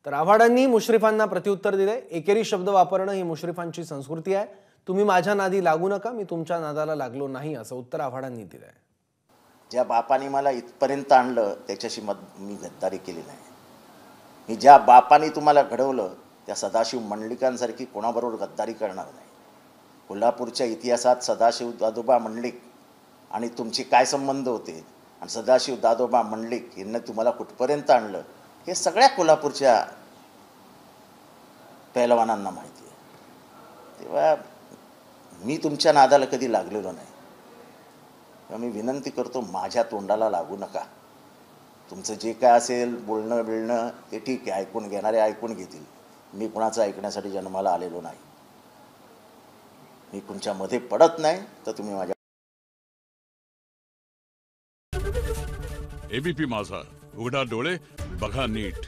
तर आव्हाडांनी मुश्रीफांना प्रत्युत्तर दिले। एकेरी शब्द वापरणं ही मुश्रीफांची संस्कृती आहे। तुम्ही माझ्या नादी लागू नका, मी तुमच्या नादाला लागलो नाही, असं उत्तर आव्हाडांनी दिलंय। ज्या बापाने मला इथपर्यंत आणलं त्याच्याशी मी गद्दारी केली नाही। मी ज्या बापाने तुम्हाला घडवलं त्या सदाशिव मंडलिकांसारखी कोणाबरोबर गद्दारी करणार नाही। कोल्हापूरच्या इतिहासात सदाशिव दादोबा मंडलिक आणि तुमचे काय संबंध होते आणि सदाशिव दादोबा मंडलिक यांनी तुम्हाला कुठपर्यंत आणलं हे सगळ्या कोल्हापूरच्या पहिलवानांना माहिती आहे। तेव्हा मी तुमच्या नादाला कधी लागलेलो नाही। मी विनंती करतो, माझ्या तोंडाला लागू नका। तुमचं जे काय असेल बोलणं बिलणं ते ठीक आहे, ऐकून घेणारे ऐकून घेतील। मी कुणाचं ऐकण्यासाठी जन्माला आलेलो नाही। मी तुमच्यामध्ये पडत नाही तर तुम्ही माझ्या एबीपी माझा, उघडा डोळे बघा नीट।